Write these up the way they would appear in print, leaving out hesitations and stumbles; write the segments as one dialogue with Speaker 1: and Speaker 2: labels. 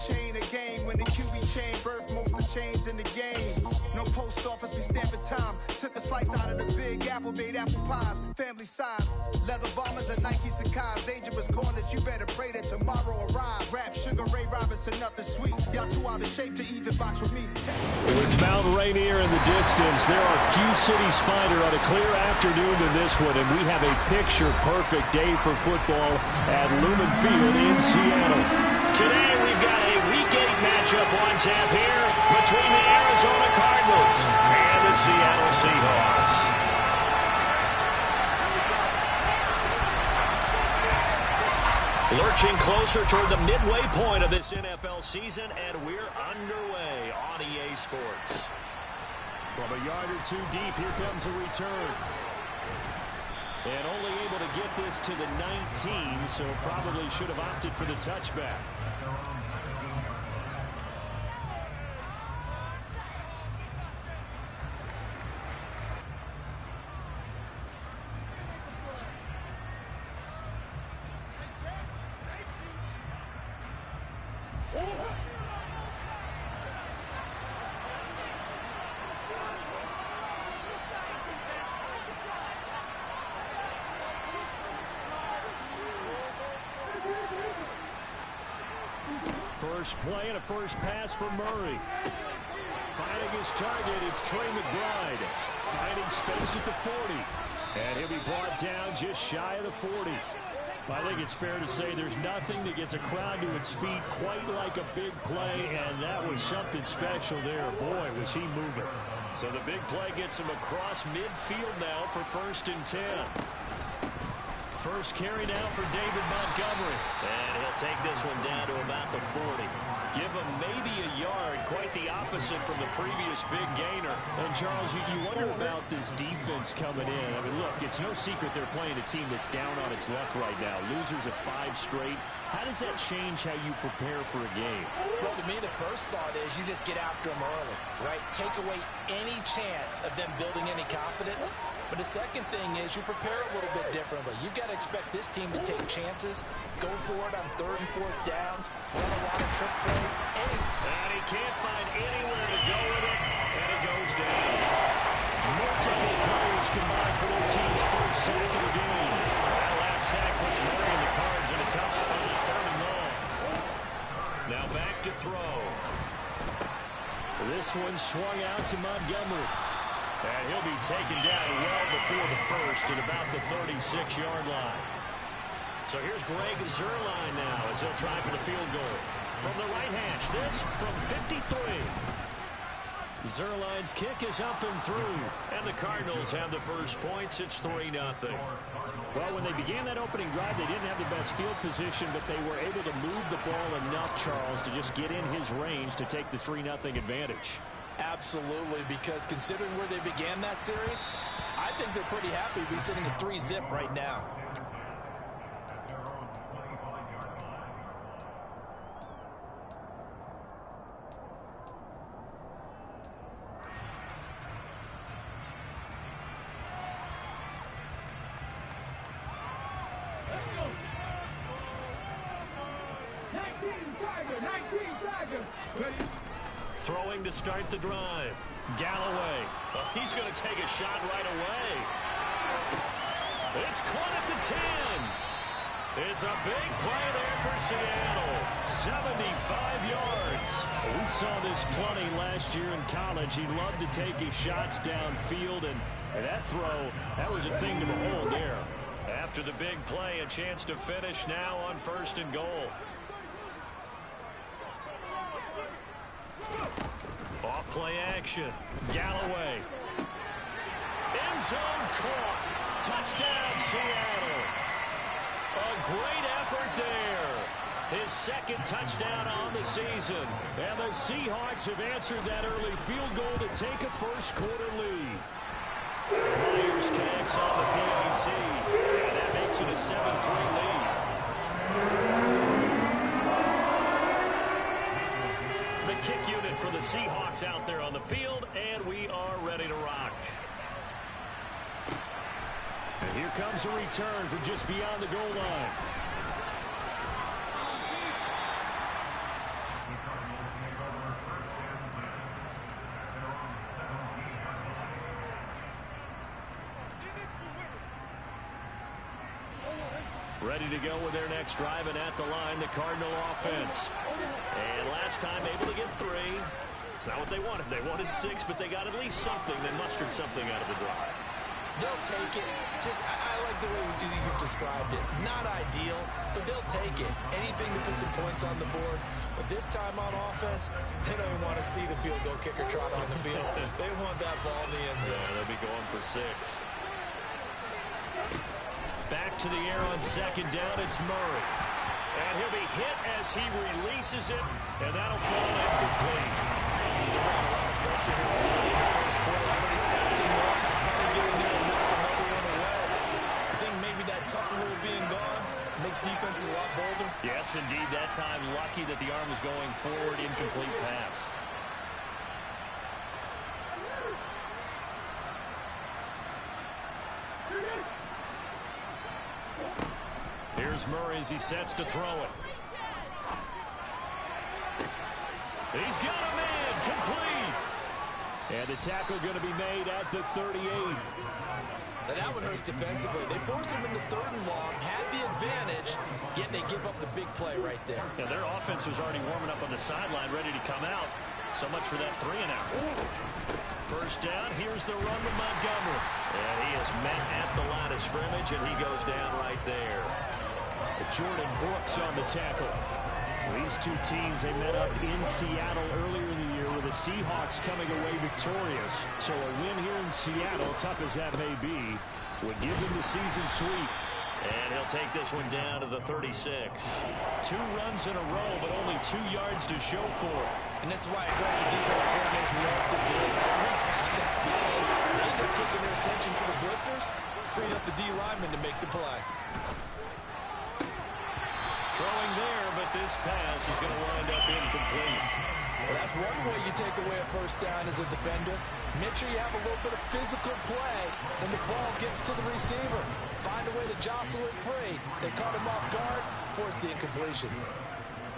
Speaker 1: chain of game. When the QB chain birthed most of chains in the game. No post office, we stamping time. Took a slice out of the big apple, made apple pies. Family size, leather bombers and Nike Sacai's. Dangerous corners, you better pray that tomorrow arrives. Rap, Sugar Ray Robinson, nothing sweet. Y'all too out of shape to even box with me.
Speaker 2: With Mount Rainier in the distance, there are few cities finer on a clear afternoon than this one, and we have a picture-perfect day for football at Lumen Field in Seattle.
Speaker 3: Today we've got a Week 8 matchup on tap here between the Arizona Cardinals and the Seattle Seahawks. Lurching closer toward the midway point of this NFL season, and we're underway on EA Sports.
Speaker 2: From a yard or two deep, here comes a return. And only able to get this to the 19, so probably should have opted for the touchback. First play and a first pass for Murray. Finding his target, it's Trey McBride. Finding space at the 40. And he'll be brought down just shy of the 40. I think it's fair to say there's nothing that gets a crowd to its feet quite like a big play, and that was something special there. Boy, was he moving.
Speaker 3: So the big play gets him across midfield now for 1st and 10.
Speaker 2: First carry now for David Montgomery.
Speaker 3: And he'll take this one down to about the 40. Give him maybe a yard, quite the opposite from the previous big gainer.
Speaker 2: And, Charles, you wonder about this defense coming in. I mean, look, it's no secret they're playing a team that's down on its luck right now. Losers of 5 straight. How does that change how you prepare for a game?
Speaker 4: Well, to me, the first thought is you just get after them early, right? Take away any chance of them building any confidence. But the second thing is you prepare a little bit differently. You've got to expect this team to take chances, go for it on 3rd and 4th downs, run a lot of trick plays.
Speaker 3: And he can't find anywhere to go with it, and it goes down.
Speaker 2: Multiple players combined for their team's first sack of the game.
Speaker 3: That last sack puts Murray and the Cards in a tough spot, 3rd and long. Now back to throw.
Speaker 2: This one swung out to Montgomery.
Speaker 3: And he'll be taken down well before the first at about the 36-yard line. So here's Greg Zuerlein now as he'll try for the field goal. From the right hash, this from 53. Zuerlein's kick is up and through. And the Cardinals have the first points. It's 3-0.
Speaker 2: Well, when they began that opening drive, they didn't have the best field position, but they were able to move the ball enough, Charles, to just get in his range to take the 3-0 advantage.
Speaker 4: Absolutely, because considering where they began that series, I think they're pretty happy to be sitting at 3-zip right now.
Speaker 3: Throwing to start the drive. Galloway. Oh, he's going to take a shot right away. It's caught at the 10. It's a big play there for Seattle. 75 yards.
Speaker 2: We saw this plenty last year in college. He loved to take his shots downfield, and that throw, that was a thing to behold there.
Speaker 3: After the big play, a chance to finish now on 1st and goal. Off play action. Galloway. End zone caught. Touchdown, Seattle. A great effort there. His 2nd touchdown on the season.
Speaker 2: And the Seahawks have answered that early field goal to take a first-quarter lead.
Speaker 3: Myers connects on the PAT. And that makes it a 7-3 lead. The kick unit for the Seahawks out there on the field, and we are ready to rock.
Speaker 2: And here comes a return from just beyond the goal line.
Speaker 3: Ready to go with their next drive, and at the line, the Cardinal offense. And last time able to get 3. It's not what they wanted. They wanted 6, but they got at least something. They mustered something out of the drive.
Speaker 4: They'll take it. I like the way you've described it. Not ideal, but they'll take it. Anything to put some points on the board. But this time on offense, they don't even want to see the field goal kicker trot on the field. They want that ball in the end zone.
Speaker 3: Yeah, they'll be going for 6. Back to the air on second down. It's Murray. And he'll be hit as he releases it, and that'll fall incomplete.
Speaker 4: They're bringing a lot of pressure here in the first quarter. Already sacked him once. Kind of getting there and knocked another one away. I think maybe that tuck rule being gone makes defenses a lot bolder.
Speaker 3: Yes, indeed. That time, lucky that the arm was going forward. Incomplete pass. Here's Murray as he sets to throw it. He's got a man, complete. And the tackle going to be made at the 38.
Speaker 4: Now that one hurts defensively. They force him into 3rd and long, had the advantage, yet they give up the big play right there.
Speaker 3: Yeah, their offense was already warming up on the sideline, ready to come out. So much for that 3-and-out. First down, here's the run to Montgomery. And he is met at the line of scrimmage, and he goes down right there.
Speaker 2: Jordan Brooks on the tackle. These two teams, they met up in Seattle earlier in the year with the Seahawks coming away victorious. So a win here in Seattle, tough as that may be, would give them the season sweep.
Speaker 3: And he'll take this one down to the 36.
Speaker 2: 2 runs in a row, but only 2 yards to show for it.
Speaker 4: And this is why aggressive defense coordinators love to blitz. It wreaks havoc because they end up taking their attention to the blitzers, freeing up the D lineman to make the play.
Speaker 3: Throwing there, but this pass is going to wind up incomplete.
Speaker 4: Well, that's one way you take away a first down as a defender. Make sure you have a little bit of physical play when the ball gets to the receiver. Find a way to jostle it free. They caught him off guard, force the incompletion.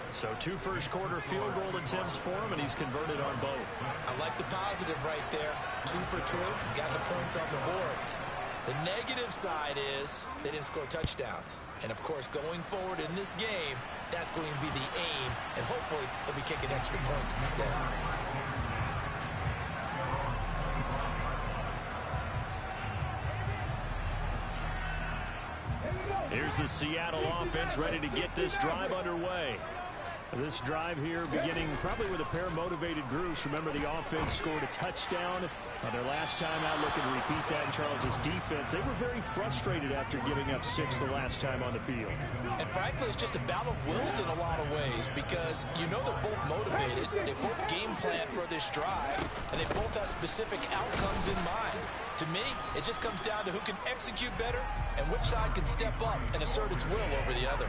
Speaker 3: So 2 first-quarter field goal attempts for him, and he's converted on both.
Speaker 4: I like the positive right there. 2 for 2, got the points on the board. The negative side is they didn't score touchdowns. And, of course, going forward in this game, that's going to be the aim. And hopefully they'll be kicking extra points instead.
Speaker 3: Here's the Seattle offense ready to get this drive underway.
Speaker 2: This drive here beginning probably with a pair of motivated groups. Remember, the offense scored a touchdown on their last time out. Looking to repeat that in Charles's defense. They were very frustrated after giving up 6 the last time on the field.
Speaker 4: And frankly, it's just a battle of wills in a lot of ways because you know they're both motivated. They both game plan for this drive, and they both have specific outcomes in mind. To me, it just comes down to who can execute better and which side can step up and assert its will over the other.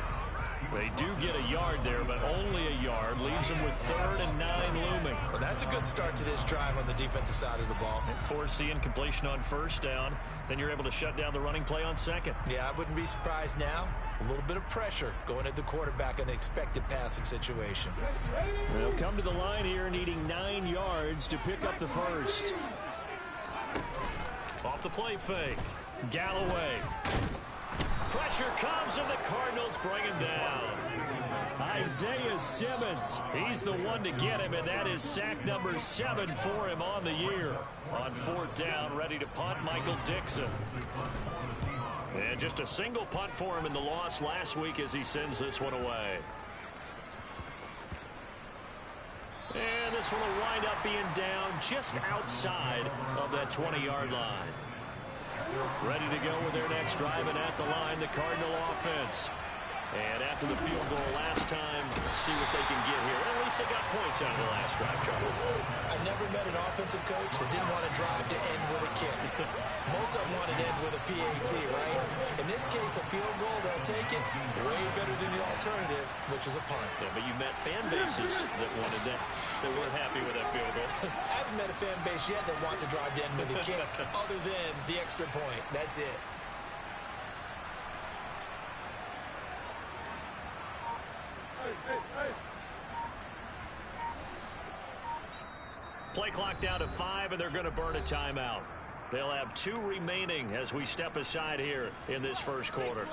Speaker 3: They do get a yard there, but only a yard. Leaves them with 3rd and 9 looming.
Speaker 4: Well, that's a good start to this drive on the defensive side of the ball.
Speaker 3: Force the incompletion on first down. Then you're able to shut down the running play on second.
Speaker 4: Yeah, I wouldn't be surprised now. A little bit of pressure going at the quarterback in an expected passing situation.
Speaker 2: They'll come to the line here needing 9 yards to pick up the first.
Speaker 3: Off the play fake. Galloway. Pressure comes, and the Cardinals bring him down.
Speaker 2: Isaiah Simmons.
Speaker 3: He's the one to get him, and that is sack number 7 for him on the year. On 4th down, ready to punt, Michael Dixon. And just a single punt for him in the loss last week as he sends this one away. And this one will wind up being down just outside of that 20-yard line. Ready to go with their next drive, and at the line, the Cardinal offense. And after the field goal last time, see what they can get here. At least they got points out of the last drive, Charles.
Speaker 4: I never met an offensive coach that didn't want to drive to end with a kick. Most of them want to end with a PAT, right? In this case, a field goal, they'll take it way better than the alternative, which is a punt.
Speaker 3: Yeah, but you met fan bases that wanted that. They weren't happy with that field goal.
Speaker 4: I haven't met a fan base yet that wants to drive to end with a kick other than the extra point. That's it.
Speaker 3: Play clock down to 5, and they're going to burn a timeout. They'll have 2 remaining as we step aside here in this first quarter.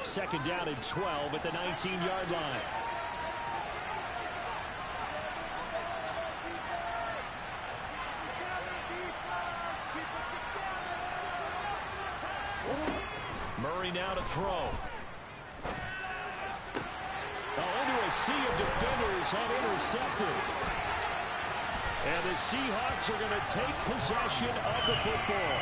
Speaker 2: Second down and 12 at the 19-yard line. Murray now to throw. Into a sea of defenders and intercepted. And the Seahawks are going to take possession of the football.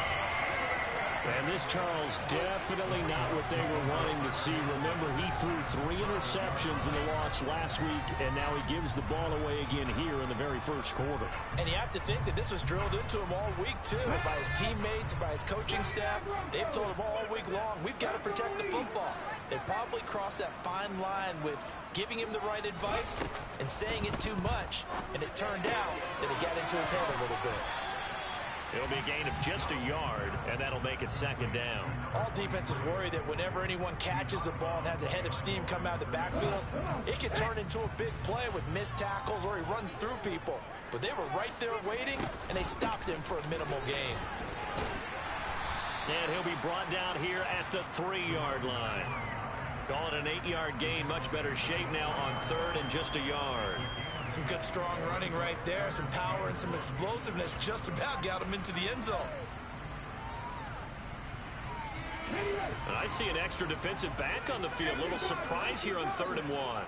Speaker 2: And this, Charles, definitely not what they were wanting to see. Remember, he threw 3 interceptions in the loss last week, and now he gives the ball away again here in the very first quarter.
Speaker 4: And you have to think that this was drilled into him all week, too, by his teammates, by his coaching staff. They've told him all week long, we've got to protect the football. They probably crossed that fine line with giving him the right advice and saying it too much, and it turned out that it got into his head a little bit.
Speaker 3: It'll be a gain of just a yard, and that'll make it second down.
Speaker 4: All defenses worry that whenever anyone catches the ball and has a head of steam come out of the backfield, it can turn into a big play with missed tackles or he runs through people. But they were right there waiting, and they stopped him for a minimal gain.
Speaker 3: And he'll be brought down here at the 3-yard line. Call it an 8-yard gain. Much better shape now on 3rd and just a yard.
Speaker 4: Some good, strong running right there. Some power and some explosiveness just about got him into the end zone.
Speaker 3: And I see an extra defensive back on the field. Little surprise here on 3rd and 1.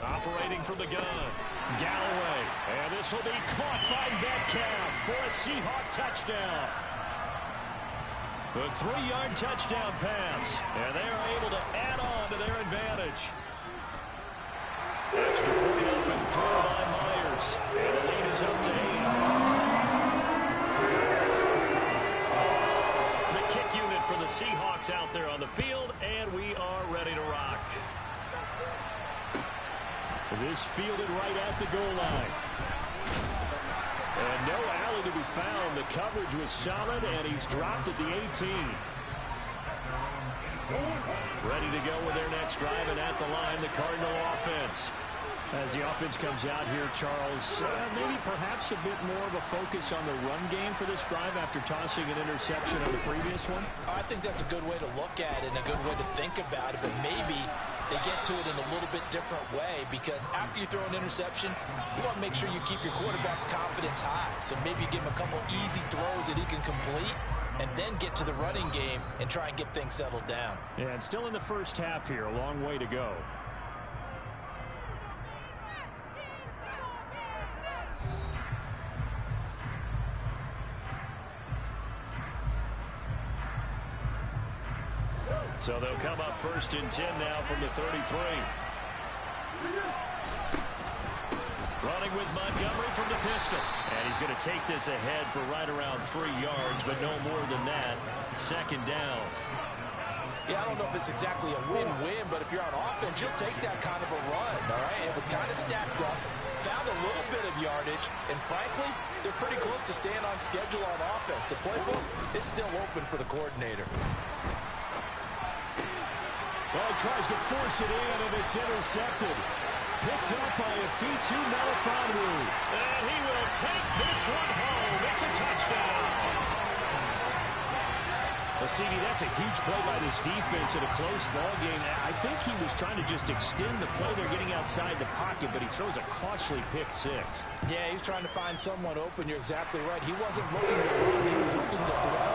Speaker 3: Operating from the gun. Galloway. And this will be caught by Metcalf for a Seahawk touchdown. The 3-yard touchdown pass. And they are able to add on to their advantage. Extra point up and throw by Myers. And the lead is up to 8. The kick unit for the Seahawks out there on the field, and we are ready to rock. This fielded right at the goal line. And no alley to be found. The coverage was solid, and he's dropped at the 18. Ready to go with their next drive, and at the line, the Cardinal offense.
Speaker 2: As the offense comes out here, Charles, maybe perhaps a bit more of a focus on the run game for this drive after tossing an interception on the previous one?
Speaker 4: I think that's a good way to look at it and a good way to think about it, but maybe they get to it in a little bit different way, because after you throw an interception, you want to make sure you keep your quarterback's confidence high. So maybe you give him a couple easy throws that he can complete, and then get to the running game and try and get things settled down.
Speaker 2: Yeah, and still in the first half here, a long way to go.
Speaker 3: So they'll come up 1st and 10 now from the 33. Running with Montgomery from the pistol. And he's going to take this ahead for right around 3 yards, but no more than that. 2nd down.
Speaker 4: Yeah, I don't know if it's exactly a win-win, but if you're on offense, you'll take that kind of a run, all right? It was kind of stacked up, found a little bit of yardage, and frankly, they're pretty close to staying on schedule on offense. The playbook is still open for the coordinator.
Speaker 2: Well, he tries to force it in, and it's intercepted. Picked up by Afitu Melifonwu.
Speaker 3: And he will take this one home. It's a touchdown.
Speaker 2: Well, CD, that's a huge play by this defense in a close ball game. I think he was trying to just extend the play. They're getting outside the pocket, but he throws a costly pick 6.
Speaker 4: Yeah, he's trying to find someone open. You're exactly right. He wasn't looking to run. He was looking to throw.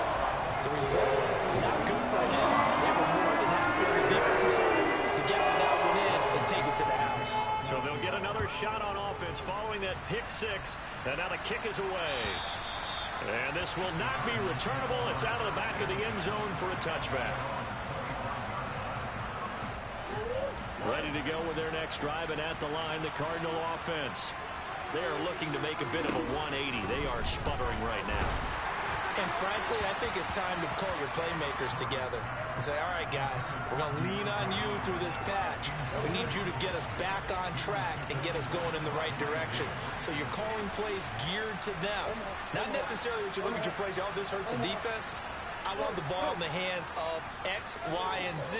Speaker 4: The result, not good for him. They were more than happy on the defensive side to get that one in and take it to the house.
Speaker 3: So they'll get another shot on offense following that pick 6. And now the kick is away. And this will not be returnable. It's out of the back of the end zone for a touchback. Ready to go with their next drive, and at the line, the Cardinal offense. They are looking to make a bit of a 180. They are sputtering right now.
Speaker 4: And frankly, I think it's time to call your playmakers together and say, all right, guys, we're going to lean on you through this patch. We need you to get us back on track and get us going in the right direction. So you're calling plays geared to them. Not necessarily that you look at your plays, oh, this hurts the defense. I want the ball in the hands of X, Y, and Z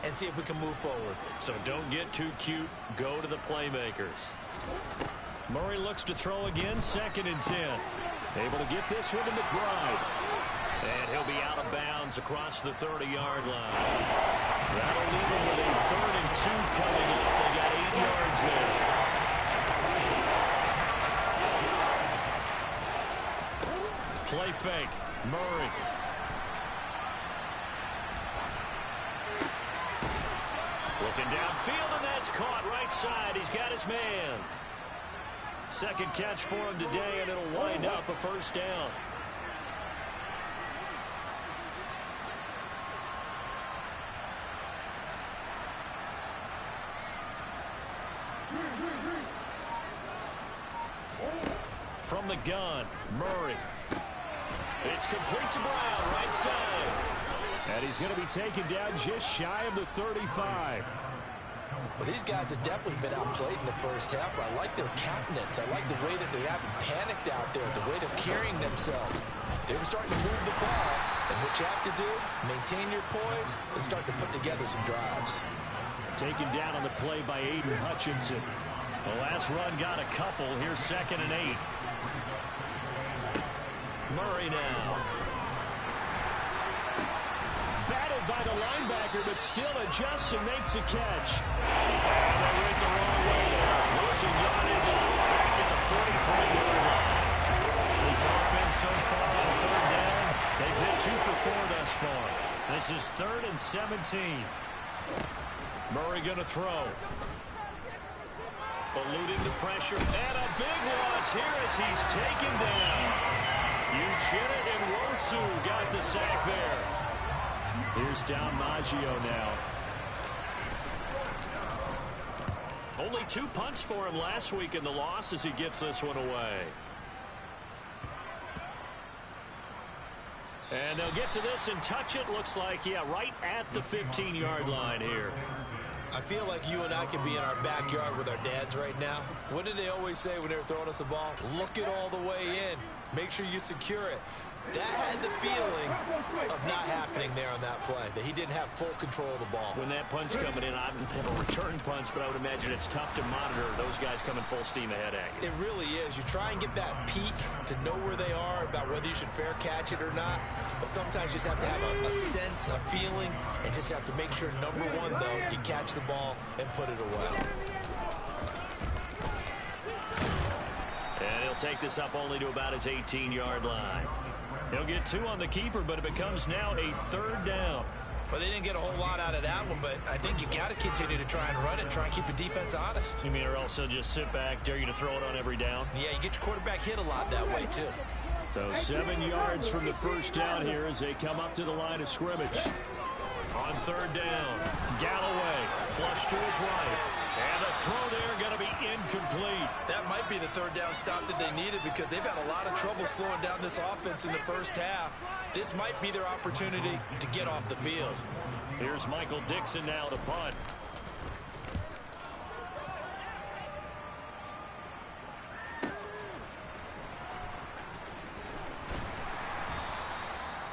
Speaker 4: and see if we can move forward.
Speaker 3: So don't get too cute. Go to the playmakers.
Speaker 2: Murray looks to throw again, 2nd and 10. Able to get this one to McBride.
Speaker 3: And he'll be out of bounds across the 30-yard line. That'll leave him with a 3rd and 2 coming up. They got 8 yards there. Play fake. Murray. Looking downfield, and that's caught right side. He's got his man. Second catch for him today, and it'll wind up a 1st down. From the gun, Murray. It's complete to Brown, right side.
Speaker 2: And he's going to be taken down just shy of the 35.
Speaker 4: Well, these guys have definitely been outplayed in the first half, but I like their countenance. I like the way that they haven't panicked out there, the way they're carrying themselves. They're starting to move the ball, and what you have to do, maintain your poise and start to put together some drives.
Speaker 2: Taken down on the play by Aiden Hutchinson.
Speaker 3: The last run got a couple. Here's 2nd and 8. Murray now.
Speaker 2: Batted by the linebacker, but still adjusts and makes a catch.
Speaker 3: And they went the wrong way there. Losing yardage back at the 43-yard line. This offense so far on 3rd down, they've hit 2 for 4 thus far. This is 3rd and 17. Murray going to throw. Eluding the pressure, and a big loss here as he's taken down. Uchenna and Wosu got the sack there.
Speaker 2: Here's Don Maggio now.
Speaker 3: Only 2 punts for him last week in the loss as he gets this one away. And they'll get to this and touch it. Looks like, yeah, right at the 15-yard line here.
Speaker 4: I feel like you and I could be in our backyard with our dads right now. What did they always say when they were throwing us the ball? Look it all the way in. Make sure you secure it. That had the feeling of not happening there on that play, that he didn't have full control of the ball.
Speaker 3: When that punt's coming in, I don't have a return punch, but I would imagine it's tough to monitor those guys coming full steam ahead at you.
Speaker 4: It really is. You try and get that peek to know where they are, about whether you should fair catch it or not. But sometimes you just have to have a sense, a feeling, and just have to make sure, number one, though, you catch the ball and put it away.
Speaker 3: And he'll take this up only to about his 18-yard line. He'll get 2 on the keeper, but it becomes now a 3rd down.
Speaker 4: Well, they didn't get a whole lot out of that one, but I think you got to continue to try and run it, try and keep the defense honest.
Speaker 3: You mean, or else they'll just sit back, dare you to throw it on every down?
Speaker 4: Yeah, you get your quarterback hit a lot that way, too.
Speaker 2: So 7 yards from the 1st down here as they come up to the line of scrimmage.
Speaker 3: On 3rd down, Galloway, flush to his right. And the throw there going to be incomplete.
Speaker 4: That might be the 3rd down stop that they needed, because they've had a lot of trouble slowing down this offense in the first half. This might be their opportunity to get off the field.
Speaker 3: Here's Michael Dixon now to punt.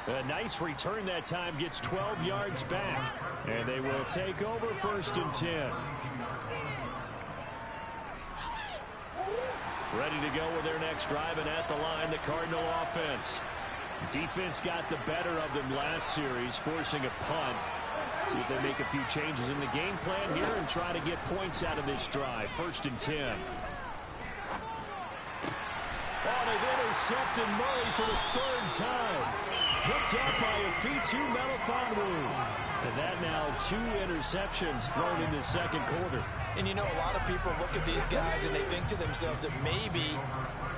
Speaker 2: A nice return that time, gets 12 yards back. And they will take over 1st and 10. Ready to go with their next drive, and at the line, the Cardinal offense. Defense got the better of them last series, forcing a punt. See if they make a few changes in the game plan here and try to get points out of this drive. 1st and 10. Oh, they've intercepted Murray for the 3rd time. Picked up by Afitu Melifonwu. And that now 2 interceptions thrown in the 2nd quarter.
Speaker 4: And you know, a lot of people look at these guys and they think to themselves that maybe,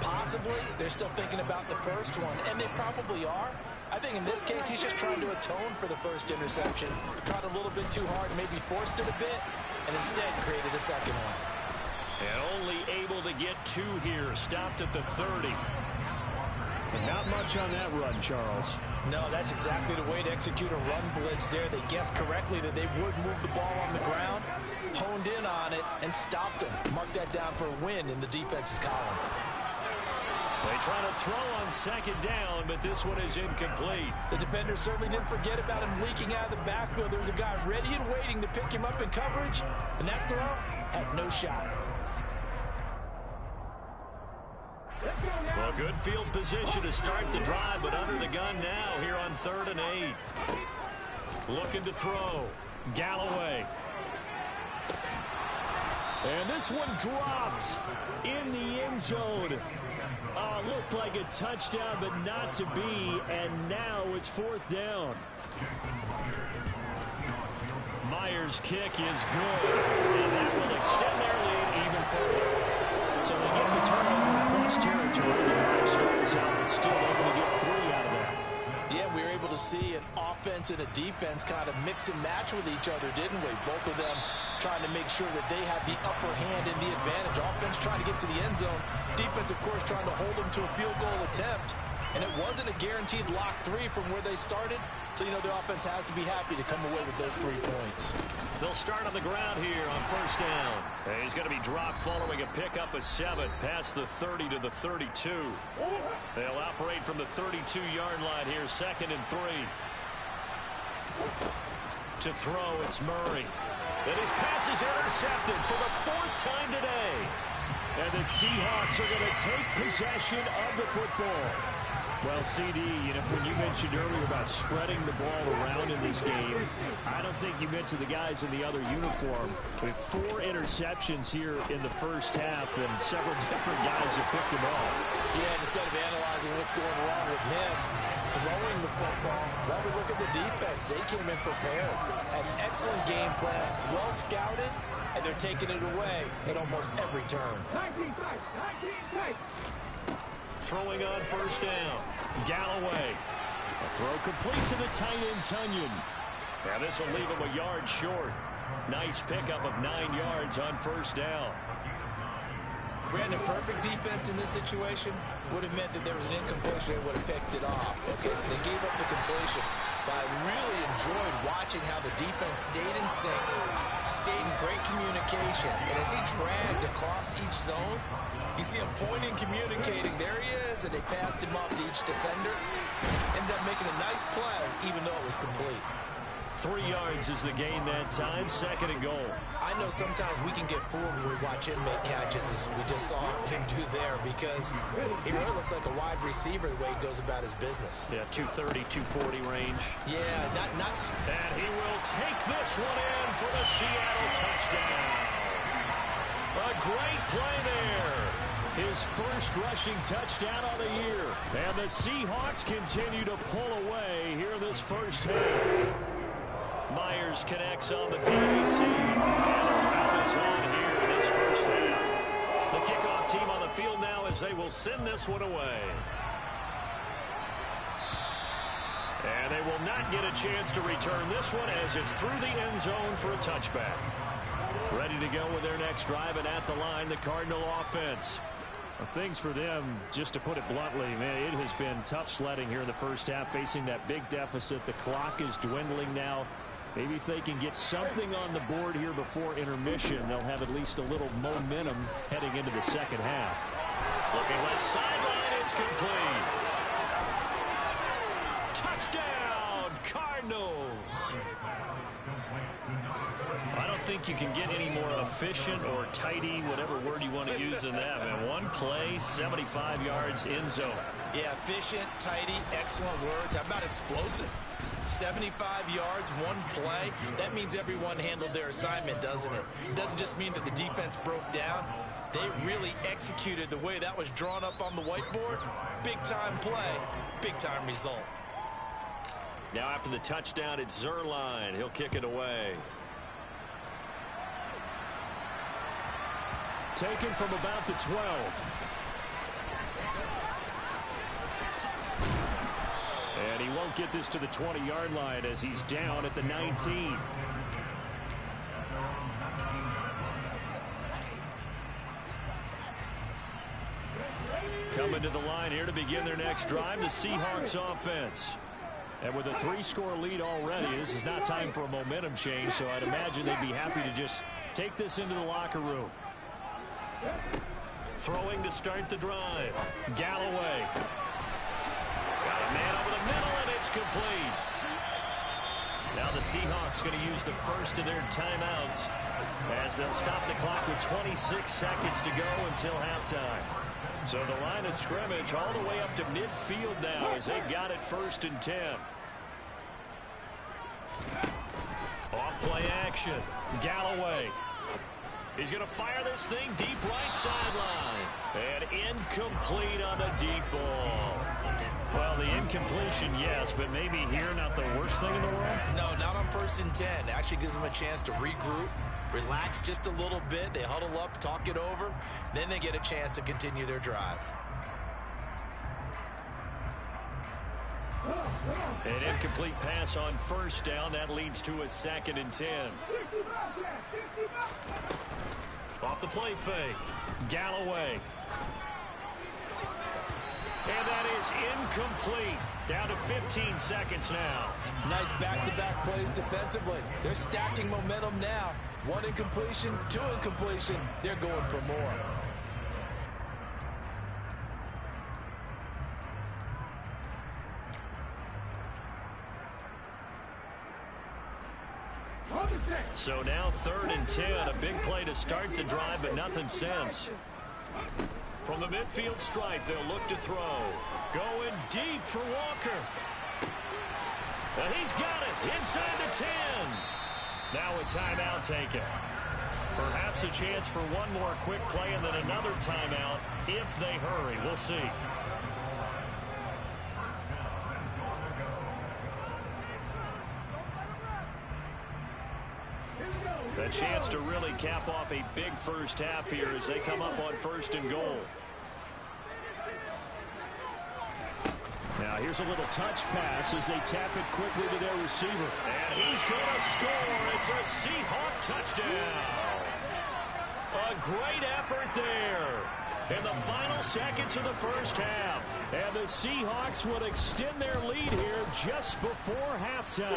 Speaker 4: possibly, they're still thinking about the first one. And they probably are. I think in this case, he's just trying to atone for the first interception. Tried a little bit too hard, maybe forced it a bit, and instead created a second one.
Speaker 3: And only able to get 2 here. Stopped at the 30.
Speaker 2: And not much on that run, Charles.
Speaker 4: No, that's exactly the way to execute a run blitz there. They guessed correctly that they would move the ball on the ground, honed in on it, and stopped them. Mark that down for a win in the defense's column.
Speaker 3: They try to throw on 2nd down, but this one is incomplete.
Speaker 4: The defender certainly didn't forget about him leaking out of the backfield. There was a guy ready and waiting to pick him up in coverage, and that throw had no shot.
Speaker 3: Well, Good field position to start the drive, but under the gun now here on 3rd and 8. Looking to throw. Galloway.
Speaker 2: And this one dropped in the end zone. Looked like a touchdown, but not to be. And now it's 4th down.
Speaker 3: Myers' kick is good. And that will extend their lead even further.
Speaker 2: So they get the turnover in plus territory. The drive stalls out, but still able to get 3 out of that.
Speaker 4: Yeah, we were able to see an offense and a defense kind of mix and match with each other, didn't we? Both of them trying to make sure that they have the upper hand and the advantage. Offense trying to get to the end zone. Defense, of course, trying to hold them to a field goal attempt. And it wasn't a guaranteed lock 3 from where they started. So, you know, their offense has to be happy to come away with those 3 points.
Speaker 3: They'll start on the ground here on 1st down. And he's going to be dropped following a pickup of 7 past the 30 to the 32. They'll operate from the 32-yard line here, 2nd and 3. To throw, it's Murray. And his pass is intercepted for the 4th time today.
Speaker 2: And the Seahawks are going to take possession of the football. Well, CD, you know, when you mentioned earlier about spreading the ball around in this game, I don't think you mentioned the guys in the other uniform. With 4 interceptions here in the first half, and several different guys have picked them off.
Speaker 4: Yeah, instead of analyzing what's going wrong with him throwing the football, while we look at the defense, they came in prepared. An excellent game plan, well scouted, and they're taking it away at almost every turn.
Speaker 3: Throwing on 1st down. Galloway.
Speaker 2: A throw complete to the tight end, Tunyon.
Speaker 3: And this will leave him a yard short. Nice pickup of 9 yards on 1st down.
Speaker 4: Brandon, perfect defense in this situation would have meant that there was an incompletion. They would have picked it off. Okay, so they gave up the completion. But I really enjoyed watching how the defense stayed in sync, stayed in great communication. And as he dragged across each zone, you see him pointing, communicating. There he is, and they passed him off to each defender. Ended up making a nice play, even though it was complete.
Speaker 3: 3 yards is the gain that time, 2nd and goal.
Speaker 4: I know sometimes we can get fooled when we watch him make catches, as we just saw him do there, because he really looks like a wide receiver the way he goes about his business.
Speaker 3: Yeah, 230, 240 range.
Speaker 4: Yeah, not.
Speaker 3: And he will take this one in for the Seattle touchdown. A great play there.
Speaker 2: His first rushing touchdown of the year. And the Seahawks continue to pull away here in this first half.
Speaker 3: Myers connects on the PAT. And a round is on here in this first half. The kickoff team on the field now as they will send this one away. And they will not get a chance to return this one as it's through the end zone for a touchback. Ready to go with their next drive, and at the line, the Cardinal offense.
Speaker 2: Well, things for them, just to put it bluntly, man, it has been tough sledding here in the first half, facing that big deficit. The clock is dwindling now. Maybe if they can get something on the board here before intermission, they'll have at least a little momentum heading into the second half.
Speaker 3: Looking left sideline, it's complete. Touchdown, Cardinals. I don't think you can get any more efficient or tidy, whatever word you want to use in that, man. One play, 75 yards in zone.
Speaker 4: Yeah, efficient, tidy, excellent words. How about explosive? 75 yards, one play. That means everyone handled their assignment, doesn't it? It doesn't just mean that the defense broke down. They really executed the way that was drawn up on the whiteboard. Big-time play, big-time result.
Speaker 3: Now after the touchdown, it's Zerline. He'll kick it away.
Speaker 2: Taken from about the 12. And he won't get this to the 20-yard line as he's down at the 19. Coming to the line here to begin their next drive, the Seahawks offense. And with a 3-score lead already, this is not time for a momentum change, so I'd imagine they'd be happy to just take this into the locker room.
Speaker 3: Throwing to start the drive. Galloway. Got a man over the middle, and it's complete. Now the Seahawks going to use the first of their timeouts as they'll stop the clock with 26 seconds to go until halftime. So the line of scrimmage all the way up to midfield now as they got it 1st and 10. Off play action. Galloway. He's going to fire this thing deep right sideline. And incomplete on the deep ball. Well, the incompletion, yes, but maybe here not the worst thing in the world?
Speaker 4: No, not on 1st and 10. Actually gives them a chance to regroup, relax just a little bit. They huddle up, talk it over. Then they get a chance to continue their drive.
Speaker 3: An incomplete pass on 1st down. That leads to a 2nd and 10. Off the play fake. Galloway. And that is incomplete. Down to 15 seconds now.
Speaker 4: Nice back-to-back plays defensively. They're stacking momentum now. 1 incompletion, 2 incompletion. They're going for more.
Speaker 3: So now 3rd and 10. A big play to start the drive, but nothing since. From the midfield stripe, they'll look to throw. Going deep for Walker. And he's got it inside the 10. Now a timeout taken. Perhaps a chance for one more quick play and then another timeout if they hurry. We'll see. A chance to really cap off a big first half here as they come up on 1st and goal. Now here's a little touch pass as they tap it quickly to their receiver. And he's going to score. It's a Seahawk touchdown. A great effort there in the final seconds of the first half. And the Seahawks would extend their lead here just before halftime.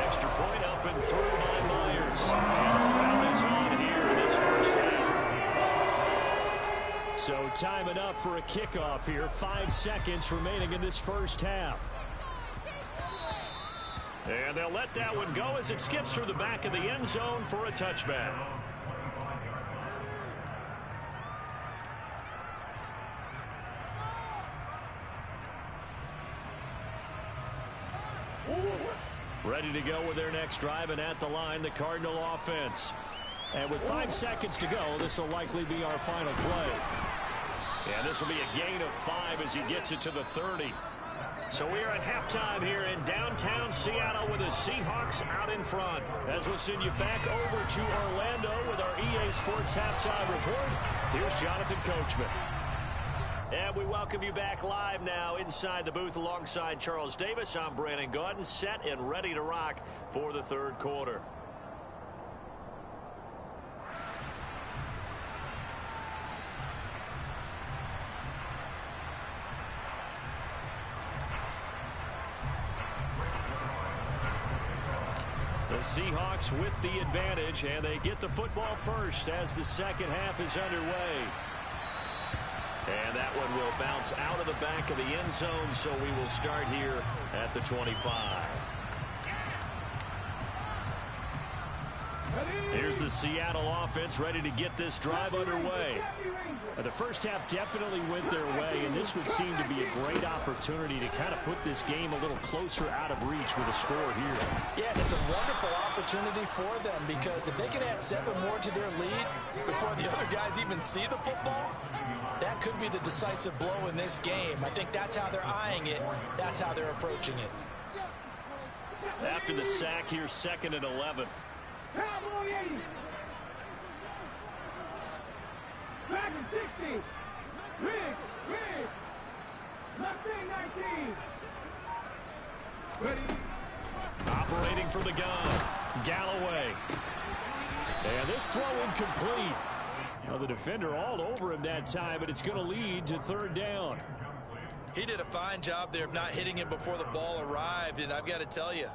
Speaker 3: Extra point up and through by Myers. And a round is on here in this first half. So time enough for a kickoff here. 5 seconds remaining in this first half. And they'll let that one go as it skips through the back of the end zone for a touchback. Ready to go with their next drive, and at the line, the Cardinal offense. And with 5 seconds to go, this will likely be our final play. And this will be a gain of 5 as he gets it to the 30. So we are at halftime here in downtown Seattle with the Seahawks out in front. As we'll send you back over to Orlando with our EA Sports Halftime Report, here's Jonathan Coachman. And we welcome you back live now inside the booth alongside Charles Davis. I'm Brandon Gaudin, set and ready to rock for the third quarter. The Seahawks with the advantage, and they get the football first as the second half is underway. And that one will bounce out of the back of the end zone, so we will start here at the 25. Here's the Seattle offense ready to get this drive underway. The first half definitely went their way, and this would seem to be a great opportunity to kind of put this game a little closer out of reach with a score here.
Speaker 4: Yeah, it's a wonderful opportunity for them because if they can add 7 more to their lead before the other guys even see the football, that could be the decisive blow in this game. I think that's how they're eyeing it. That's how they're approaching it.
Speaker 3: After the sack, here's 2nd and 11.
Speaker 5: Back in 60. Rig. Left wing 19. Ready.
Speaker 3: Operating for the gun. Galloway. And this throw incomplete. Well, the defender all over him that time, but it's going to lead to 3rd down.
Speaker 4: He did a fine job there of not hitting him before the ball arrived, and I've got to tell you,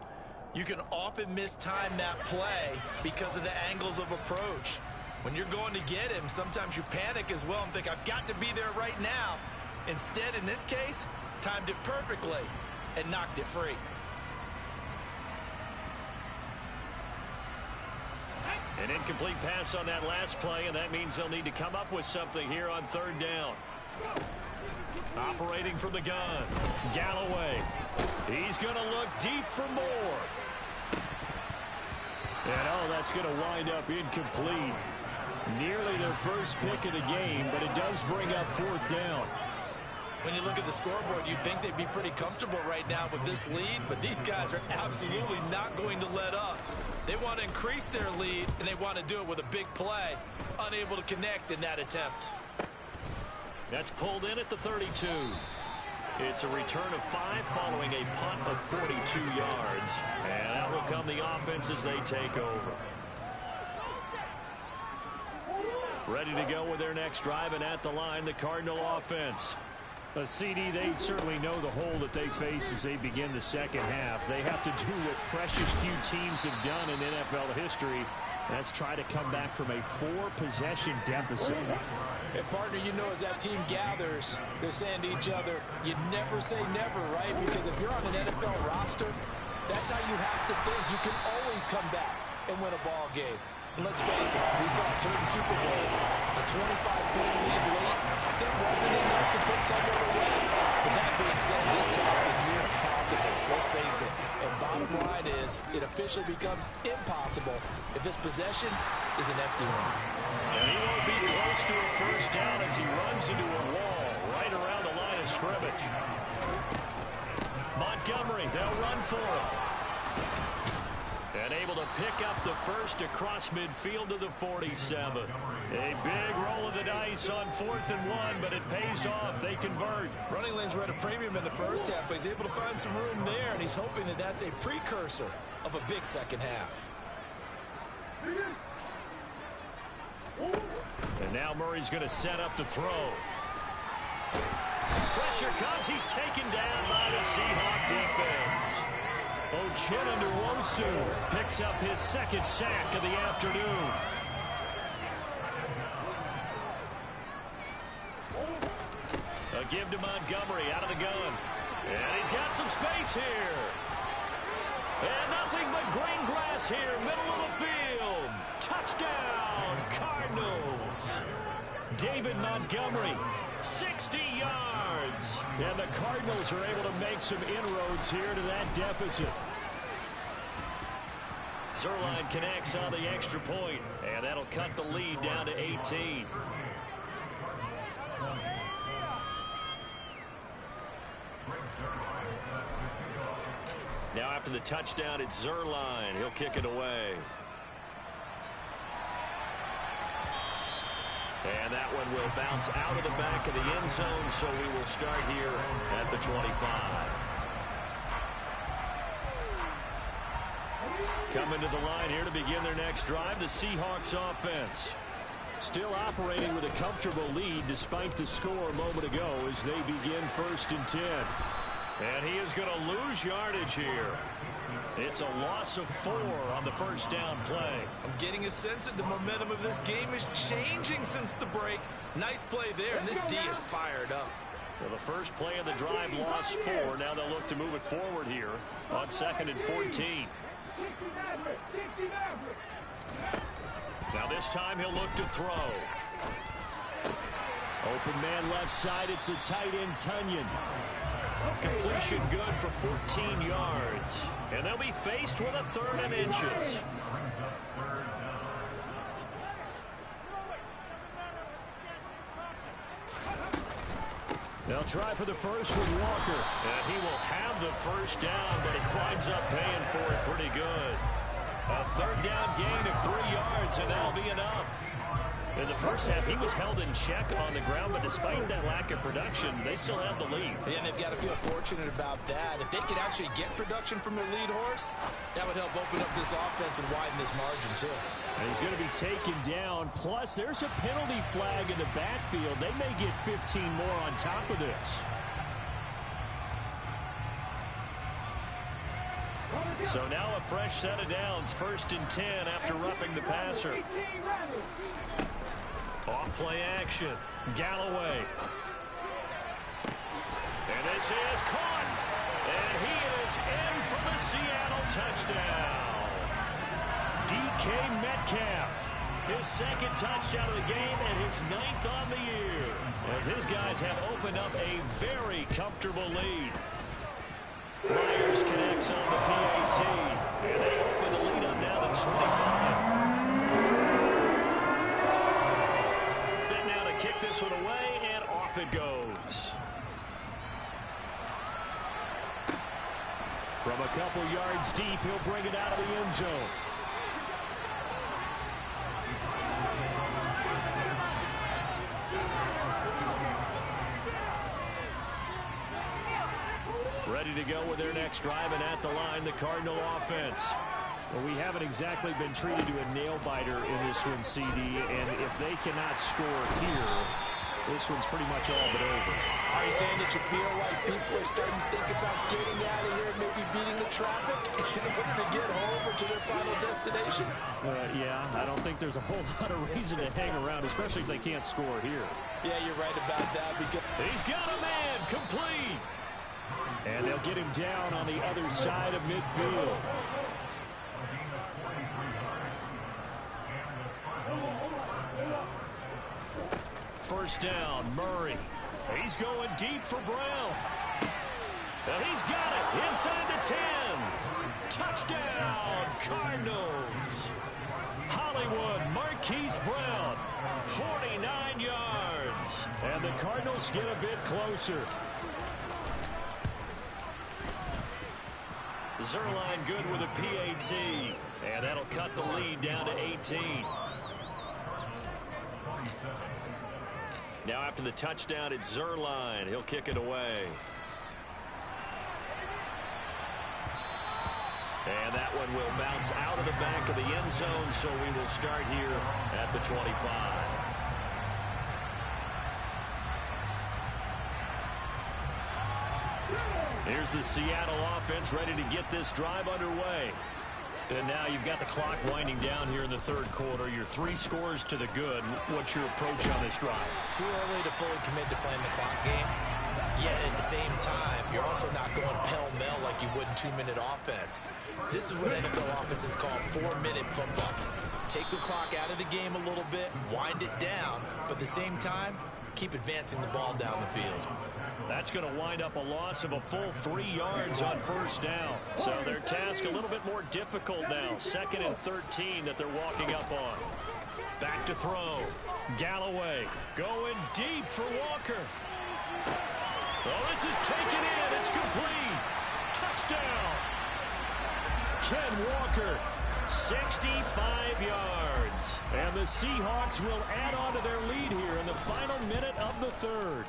Speaker 4: you can often mistime that play because of the angles of approach. When you're going to get him, sometimes you panic as well and think, I've got to be there right now. Instead, in this case, timed it perfectly and knocked it free.
Speaker 3: An incomplete pass on that last play, and that means they'll need to come up with something here on third down. Operating from the gun, Galloway. He's going to look deep for more.
Speaker 2: And that's going to wind up incomplete. Nearly their first pick of the game, but it does bring up fourth down.
Speaker 4: When you look at the scoreboard, you'd think they'd be pretty comfortable right now with this lead, but these guys are absolutely not going to let up. They want to increase their lead, and they want to do it with a big play. Unable to connect in that attempt.
Speaker 3: That's pulled in at the 32. It's a return of 5 following a punt of 42 yards. And out will come the offense as they take over. Ready to go with their next drive, and at the line, the Cardinal offense.
Speaker 2: CD, they certainly know the hole that they face as they begin the second half. They have to do what precious few teams have done in NFL history. That's try to come back from a 4-possession deficit.
Speaker 4: And partner, you know, as that team gathers, they're saying to each other, you never say never, right? Because if you're on an NFL roster, that's how you have to think. You can always come back and win a ball game. And let's face it, we saw a certain Super Bowl, a 25-point lead late, that wasn't enough to put someone away. But that being said, this task is near impossible. Let's face it. And bottom line is, it officially becomes impossible if this possession is an empty one.
Speaker 3: And he won't be close to a first down as he runs into a wall right around the line of scrimmage. Montgomery, they'll run for it. And able to pick up the first across midfield to the 47. A big roll of the dice on 4th and 1, but it pays off. They convert.
Speaker 4: Running lanes were at a premium in the first half, but he's able to find some room there, and he's hoping that that's a precursor of a big second half.
Speaker 3: And now Murray's going to set up to throw. Pressure comes. He's taken down by the Seahawk defense. Uchenna picks up his second sack of the afternoon. A give to Montgomery out of the gun. And he's got some space here. And nothing but green grass here, middle of the field. Touchdown, Cardinals. David Montgomery, 60 yards. And the Cardinals are able to make some inroads here to that deficit. Zerline connects on the extra point, and that'll cut the lead down to 18. Now after the touchdown, it's Zerline. He'll kick it away. And that one will bounce out of the back of the end zone, so we will start here at the 25. Coming to the line here to begin their next drive, the Seahawks offense. Still operating with a comfortable lead despite the score a moment ago as they begin 1st and 10. And he is going to lose yardage here. It's a loss of 4 on the first down play.
Speaker 4: I'm getting a sense that the momentum of this game is changing since the break. Nice play there, and this D is fired up.
Speaker 3: Well, the first play of the drive lost 4. Now they'll look to move it forward here on 2nd and 14. Now this time he'll look to throw.
Speaker 2: Open man left side. It's the tight end, Tunyon.
Speaker 3: Completion good for 14 yards. And they'll be faced with a 3rd and inches.
Speaker 2: They'll try for the first with Walker.
Speaker 3: And he will have the first down, but he winds up paying for it pretty good. A 3rd down gain of 3 yards, and that'll be enough. In the first half, he was held in check on the ground, but despite that lack of production, they still have the lead.
Speaker 4: And they've got to feel fortunate about that. If they could actually get production from their lead horse, that would help open up this offense and widen this margin, too.
Speaker 2: And he's going to be taken down. Plus, there's a penalty flag in the backfield. They may get 15 more on top of this.
Speaker 3: So now a fresh set of downs, 1st and 10 after roughing the passer. Off-play action. Galloway. And this is caught. And he is in for the Seattle touchdown. DK Metcalf second touchdown of the game and his 9th on the year, as his guys have opened up a very comfortable lead. Myers connects on the PAT, and they open the lead up now to 25. Set now to kick this one away, and off it goes. From a couple yards deep, he'll bring it out of the end zone. Ready to go with their next drive, and at the line, the Cardinal offense. Well, we haven't exactly been treated to a nail-biter in this one, CD, and if they cannot score here, this one's pretty much all but over.
Speaker 4: Are you saying that you feel like people are starting to think about getting out of here and maybe beating the traffic in order to get home or to their final destination?
Speaker 2: Yeah, I don't think there's a whole lot of reason to hang around, especially if they can't score here.
Speaker 4: Yeah, you're right about that. Because
Speaker 3: he's got a man complete.
Speaker 2: And they'll get him down on the other side of midfield.
Speaker 3: First down, Murray. He's going deep for Brown. And he's got it inside the 10. Touchdown, Cardinals. Hollywood Marquise Brown, 49 yards.
Speaker 2: And the Cardinals get a bit closer.
Speaker 3: Zerline good with a PAT. And that'll cut the lead down to 18. Now after the touchdown, it's Zerline. He'll kick it away. And that one will bounce out of the back of the end zone, so we will start here at the 25. Here's the Seattle offense ready to get this drive underway. And now you've got the clock winding down here in the third quarter. You're 3 scores to the good. What's your approach on this drive?
Speaker 4: Too early to fully commit to playing the clock game. Yet at the same time, you're also not going pell-mell like you would in 2-minute offense. This is what NFL offenses call 4-minute football. Take the clock out of the game a little bit, wind it down, but at the same time, keep advancing the ball down the field.
Speaker 3: That's going to wind up a loss of a full 3 yards on first down. So their task a little bit more difficult now. 2nd and 13 that they're walking up on. Back to throw. Galloway going deep for Walker. Oh, this is taken in. It's complete. Touchdown. Ken Walker, 65 yards.
Speaker 2: And the Seahawks will add on to their lead here in the final minute of the third.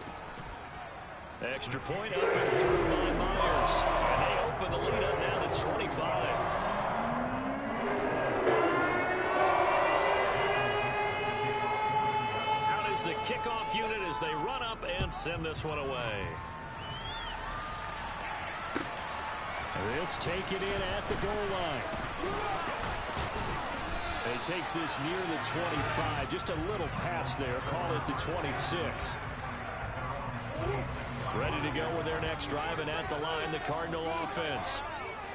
Speaker 3: Extra point up and through by Myers. And they open the lead up now to 25. Out is the kickoff unit as they run up and send this one away.
Speaker 2: This taken in at the goal line. He takes this near the 25. Just a little pass there. Call it the 26.
Speaker 3: Ready to go with their next drive, and at the line, the Cardinal offense.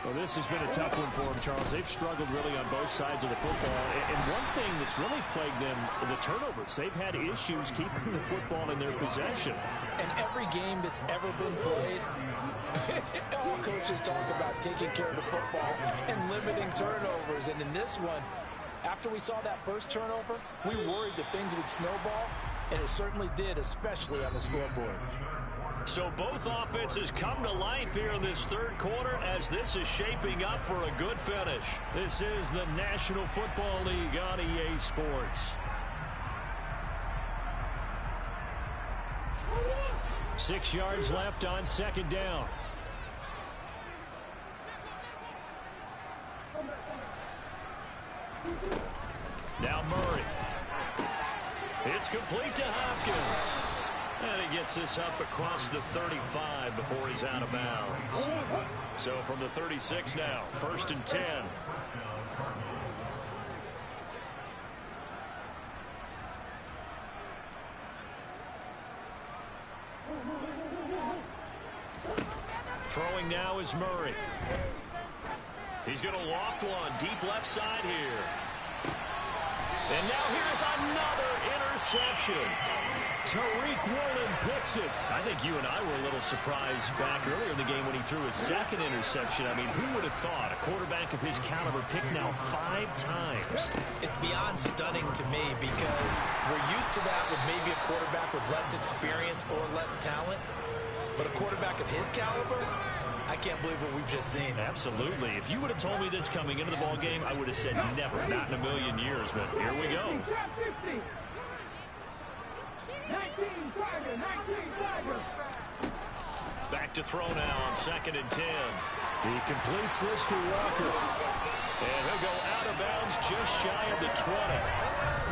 Speaker 2: Well, this has been a tough one for them, Charles. They've struggled really on both sides of the football. And one thing that's really plagued them, the turnovers. They've had issues keeping the football in their possession.
Speaker 4: And every game that's ever been played, all coaches talk about taking care of the football and limiting turnovers. And in this one, after we saw that first turnover, we worried that things would snowball, and it certainly did, especially on the scoreboard.
Speaker 3: So both offenses come to life here in this third quarter as this is shaping up for a good finish.
Speaker 2: This is the National Football League on EA Sports. 6 yards left on second down.
Speaker 3: Now Murray. It's complete to Hopkins. And he gets this up across the 35 before he's out of bounds. So from the 36 now, 1st and 10. Throwing now is Murray. He's going to loft one deep left side here. And now here's another interception. Tariq Woolen picks it. I think you and I were a little surprised back earlier in the game when he threw his second interception. I mean, who would have thought a quarterback of his caliber picked now 5 times?
Speaker 4: It's beyond stunning to me because we're used to that with maybe a quarterback with less experience or less talent. But a quarterback of his caliber, I can't believe what we've just seen.
Speaker 3: Absolutely. If you would have told me this coming into the ball game, I would have said never, not in a million years. But here we go.
Speaker 5: 19 Tiger.
Speaker 3: Back to throw now on 2nd and 10.
Speaker 2: He completes this to Walker.
Speaker 3: And he'll go out of bounds just shy of the 20.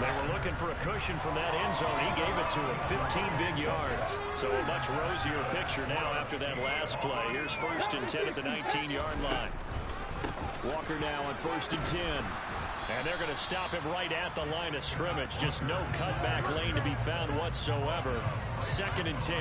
Speaker 3: They were looking for a cushion from that end zone. He gave it to him, 15 big yards. So a much rosier picture now after that last play. Here's 1st and 10 at the 19-yard line. Walker now on 1st and 10. And they're going to stop him right at the line of scrimmage. Just no cutback lane to be found whatsoever. 2nd and 10.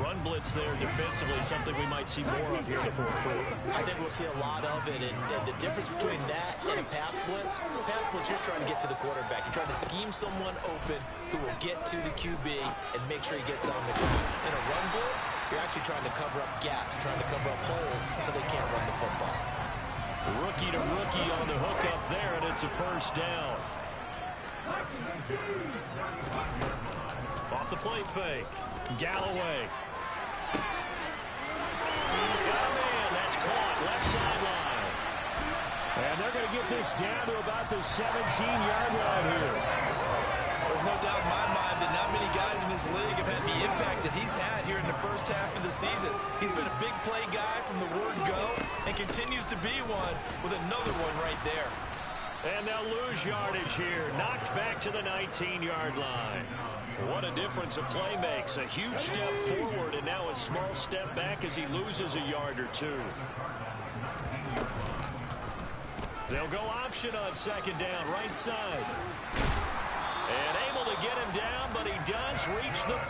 Speaker 3: Run blitz there defensively, something we might see more of here in the 4th quarter.
Speaker 4: I think we'll see a lot of it, and the difference between that and a pass blitz, you're trying to get to the quarterback. You're trying to scheme someone open who will get to the QB and make sure he gets on the field. In a run blitz, you're actually trying to cover up gaps, trying to cover up holes so they can't run the football.
Speaker 3: Rookie to rookie on the hook up there, and it's a 1st down. Off the play fake. Galloway. He's got a man. That's caught. Left sideline.
Speaker 2: And they're going to get this down to about the 17-yard line here.
Speaker 4: There's no doubt in my mind that not many guys in this league have had the impact that he's had here in the first half of the season. He's been a big play guy from the word go and continues to be one with another one right there.
Speaker 3: And they'll lose yardage here. Knocked back to the 19-yard line. What a difference a play makes. A huge step forward and now a small step back as he loses a yard or 2. They'll go option on 2nd down, right side. And able to get him down, but he does reach the 5.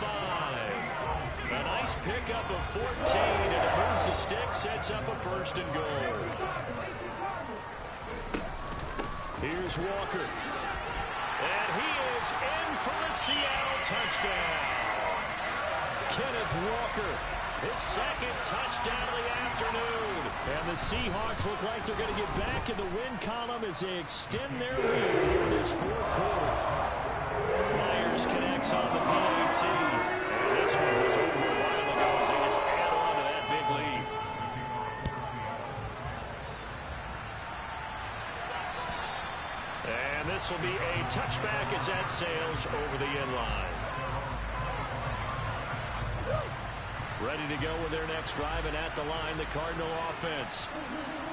Speaker 3: A nice pickup of 14, and it moves the stick, sets up a 1st and goal. Here's Walker. And he is in for the Seattle touchdown. Kenneth Walker, his 2nd touchdown of the afternoon. And the Seahawks look like they're going to get back in the win column as they extend their lead here in this 4th quarter. Myers connects on the PAT. And this one was over a while ago as they just add on to that big lead. And this will be a touchback as that sails over the end line. Ready to go with their next drive, and at the line, the Cardinal offense.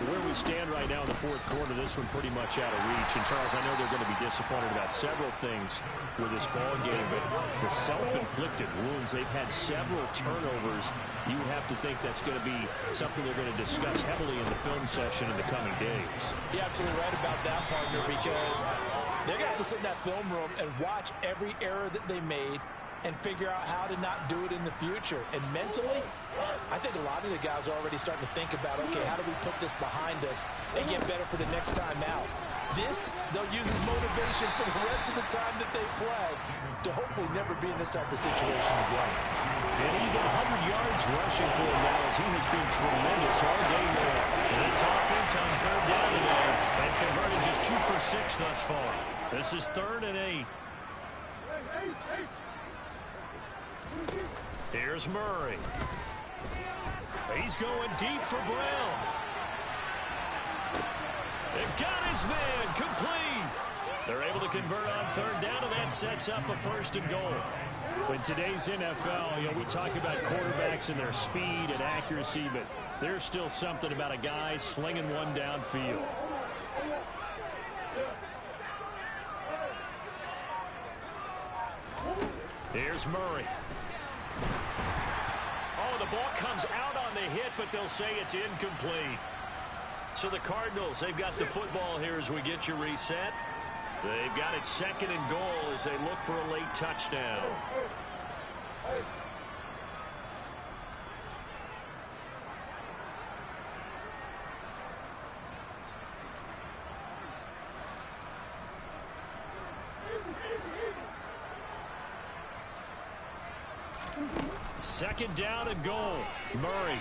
Speaker 3: Where we stand right now in the 4th quarter, this one pretty much out of reach. And, Charles, I know they're going to be disappointed about several things with this ball game, but the self-inflicted wounds, they've had several turnovers. You have to think that's going to be something they're going to discuss heavily in the film session in the coming days.
Speaker 4: You're absolutely right about that, partner, because they're going to have to sit in that film room and watch every error that they made and figure out how to not do it in the future. And mentally, I think a lot of the guys are already starting to think about, okay, how do we put this behind us and get better for the next time out? This, they'll use as motivation for the rest of the time that they play to hopefully never be in this type of situation again.
Speaker 2: And even 100 yards rushing for him now as he has been tremendous all day long.
Speaker 3: This offense on 3rd down today, they've converted just 2 for 6 thus far. This is 3rd and 8. Here's Murray. He's going deep for Brown. They've got his man complete. They're able to convert on 3rd down, and that sets up a 1st and goal.
Speaker 2: In today's NFL, we talk about quarterbacks and their speed and accuracy, but there's still something about a guy slinging one downfield.
Speaker 3: Here's Murray. Oh, the ball comes out on the hit, but they'll say it's incomplete. So the Cardinals, they've got the football here as we get you reset. They've got it 2nd and goal as they look for a late touchdown. Second down and goal. Murray.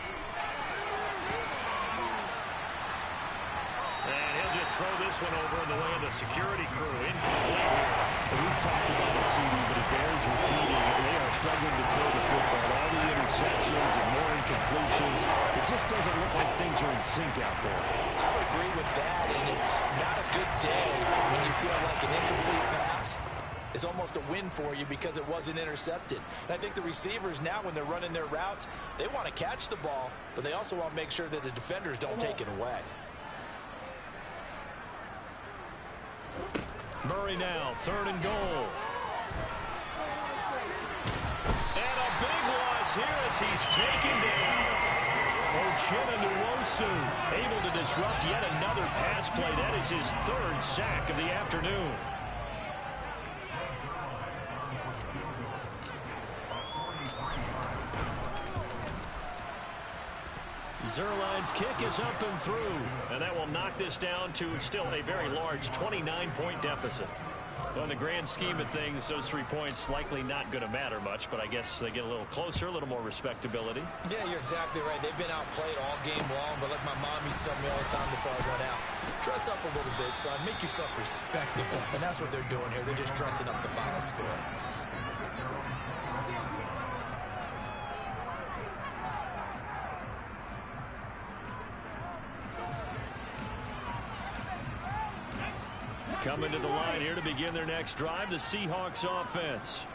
Speaker 3: And he'll just throw this one over in the way of the security crew. Incomplete here.
Speaker 2: We've talked about it, CD, but it bears repeating. They are struggling to throw the football. All the interceptions and more incompletions. It just doesn't look like things are in sync out there.
Speaker 4: I would agree with that, and it's not a good day when you feel like an incomplete pass is almost a win for you because it wasn't intercepted. And I think the receivers now, when they're running their routes, they want to catch the ball, but they also want to make sure that the defenders don't take it away.
Speaker 3: Murray now, third and goal. And a big loss here as he's taken down. Uchenna Nwosu able to disrupt yet another pass play. That is his third sack of the afternoon. Zerline's kick is up and through, and that will knock this down to still a very large 29-point deficit. Well, in the grand scheme of things, those 3 points likely not going to matter much, but I guess they get a little closer, a little more respectability.
Speaker 4: Yeah, you're exactly right. They've been outplayed all game long, but like my mom used to tell me all the time before I went out, dress up a little bit, son. Make yourself respectable. And that's what they're doing here. They're just dressing up the final score.
Speaker 3: Coming to the line here to begin their next drive, the Seahawks offense.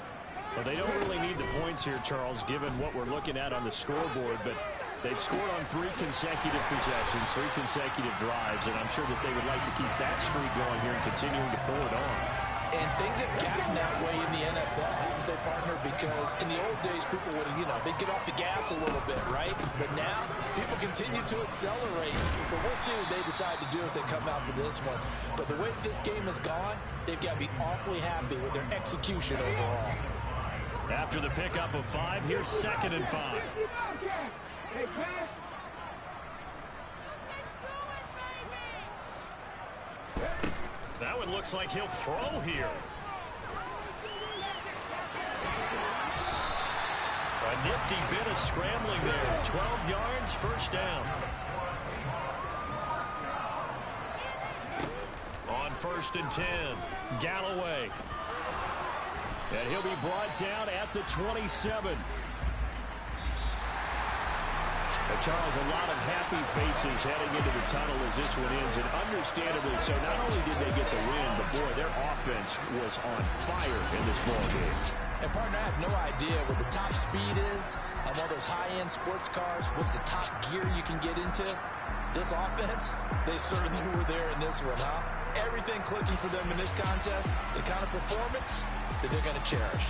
Speaker 3: Well, they don't really need the points here, Charles, given what we're looking at on the scoreboard, but they've scored on 3 consecutive possessions, 3 consecutive drives, and I'm sure that they would like to keep that streak going here and continuing to pull it on.
Speaker 4: And things have gotten that way in the NFL, haven't they, partner? Because in the old days, people would, they'd get off the gas a little bit, right? But now, people continue to accelerate. But we'll see what they decide to do as they come out for this one. But the way this game has gone, they've got to be awfully happy with their execution overall.
Speaker 3: After the pickup of 5, here's 2nd and 5. That one looks like he'll throw here. A nifty bit of scrambling there. 12 yards, first down. On 1st and 10, Galloway. And he'll be brought down at the 27. Charles, a lot of happy faces heading into the tunnel as this one ends, and understandably so. Not only did they get the win, but boy, their offense was on fire in this ball game.
Speaker 4: And partner, I have no idea what the top speed is on one of those high-end sports cars. What's the top gear you can get into? This offense, they certainly were there in this one, huh? Everything clicking for them in this contest, the kind of performance that they're going to cherish.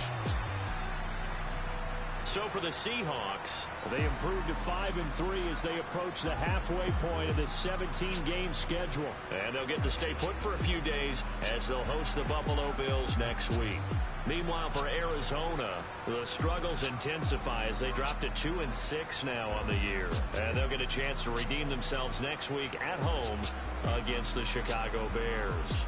Speaker 3: So for the Seahawks, they improved to 5-3 as they approach the halfway point of this 17-game schedule. And they'll get to stay put for a few days as they'll host the Buffalo Bills next week. Meanwhile, for Arizona, the struggles intensify as they drop to 2-6 now on the year. And they'll get a chance to redeem themselves next week at home against the Chicago Bears.